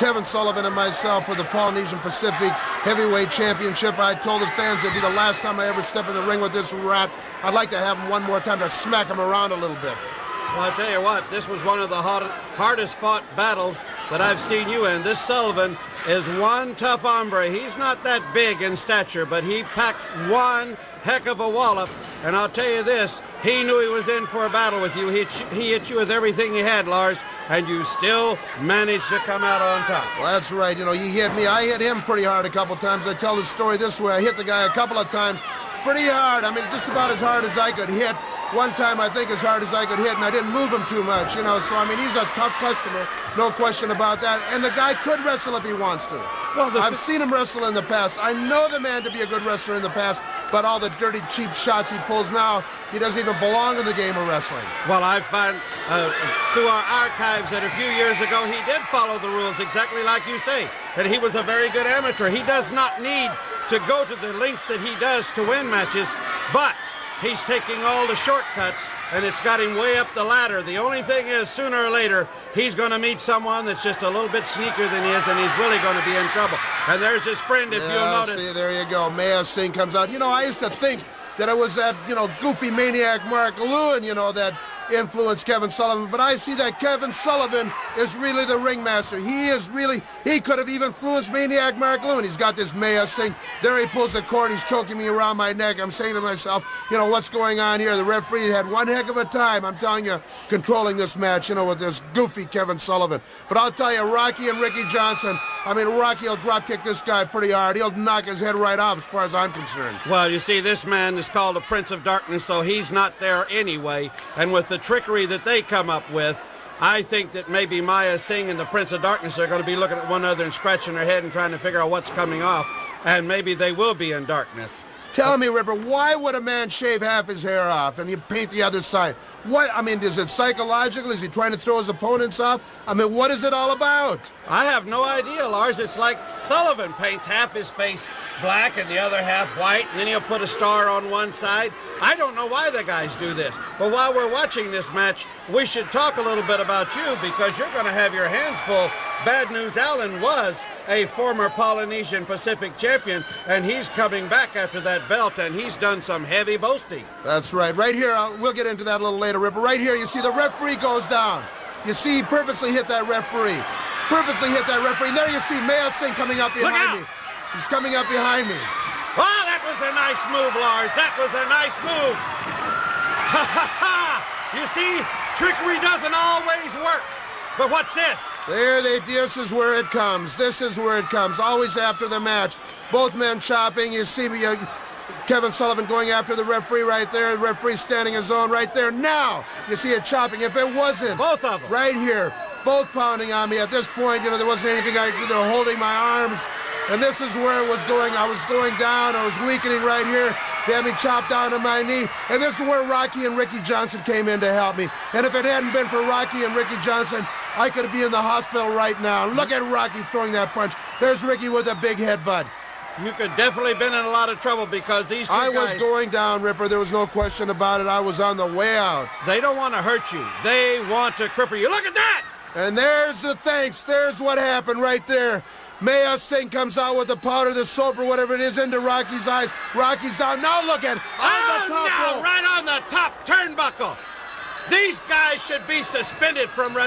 Kevin Sullivan and myself for the Polynesian Pacific Heavyweight Championship. I told the fans it'd be the last time I ever step in the ring with this rat. I'd like to have him one more time to smack him around a little bit. Well, I'll tell you what, this was one of the hardest fought battles that I've seen you in. This Sullivan is one tough hombre. He's not that big in stature, but he packs one heck of a wallop. And I'll tell you this, he knew he was in for a battle with you. He hit you with everything he had, Lars, and you still managed to come out on top. Well, that's right. You know, you hit me. I hit him pretty hard a couple times. I tell the story this way. I hit the guy a couple of times pretty hard. I mean, just about as hard as I could hit. One time, I think, as hard as I could hit, and I didn't move him too much, you know. So, I mean, he's a tough customer, no question about that. And the guy could wrestle if he wants to. Well, I've seen him wrestle in the past. I know the man to be a good wrestler in the past, but all the dirty, cheap shots he pulls now, he doesn't even belong in the game of wrestling. Well, I found through our archives that a few years ago, he did follow the rules exactly like you say, that he was a very good amateur. He does not need to go to the lengths that he does to win matches, but he's taking all the shortcuts, and it's got him way up the ladder. The only thing is, sooner or later, he's going to meet someone that's just a little bit sneakier than he is, and he's really going to be in trouble. And there's his friend, if you'll notice. See, there you go. Maya Singh comes out. You know, I used to think that it was that, you know, goofy maniac Mark Lewin, you know, that influenced Kevin Sullivan, but I see that Kevin Sullivan is really the ringmaster. He could have even influenced maniac Mark Lewin. He's got this Maya Singh. There he pulls the cord. He's choking me around my neck. I'm saying to myself, you know, what's going on here? The referee had one heck of a time, I'm telling you, controlling this match, you know, with this goofy Kevin Sullivan. But I'll tell you, Rocky and Ricky Johnson, I mean, Rocky will drop kick this guy pretty hard. He'll knock his head right off as far as I'm concerned. Well, you see, this man is called the Prince of Darkness, so he's not there anyway. And with the trickery that they come up with, I think that maybe Maya Singh and the Prince of Darkness are going to be looking at one another and scratching their head and trying to figure out what's coming off. And maybe they will be in darkness. Tell me, Ripper, why would a man shave half his hair off and you paint the other side? What, I mean, is it psychological? Is he trying to throw his opponents off? I mean, what is it all about? I have no idea, Lars. It's like Sullivan paints half his face black and the other half white, and then he'll put a star on one side. I don't know why the guys do this. But while we're watching this match, we should talk a little bit about you, because you're going to have your hands full. Bad News Allen was a former Polynesian Pacific champion, and he's coming back after that belt, and he's done some heavy boasting. That's right. Right here, we'll get into that a little later, Ripper. Right here, you see the referee goes down. You see he purposely hit that referee. Purposely hit that referee. And there you see Maya Singh coming up behind me. He's coming up behind me. Oh, that was a nice move, Lars. That was a nice move. Ha, ha, ha. You see, trickery doesn't always work. But what's this? This is where it comes. This is where it comes. Always after the match. Both men chopping. You see me, Kevin Sullivan going after the referee right there. The referee standing his own right there. Now, you see it chopping. If it wasn't. Both of them. Right here. Both pounding on me. At this point, you know, there wasn't anything I could do. They were holding my arms. And this is where it was going. I was going down. I was weakening right here. They had me chopped down to my knee. And this is where Rocky and Ricky Johnson came in to help me. And if it hadn't been for Rocky and Ricky Johnson, I could be in the hospital right now. Look at Rocky throwing that punch. There's Ricky with a big headbutt. You could definitely been in a lot of trouble, because these two guys... I was going down, Ripper. There was no question about it. I was on the way out. They don't want to hurt you. They want to cripple you. Look at that! And there's the thanks. There's what happened right there. Maya Singh comes out with the powder, the soap, or whatever it is, into Rocky's eyes. Rocky's down. Now look at on the top rope. Right on the top turnbuckle. These guys should be suspended from wrestling.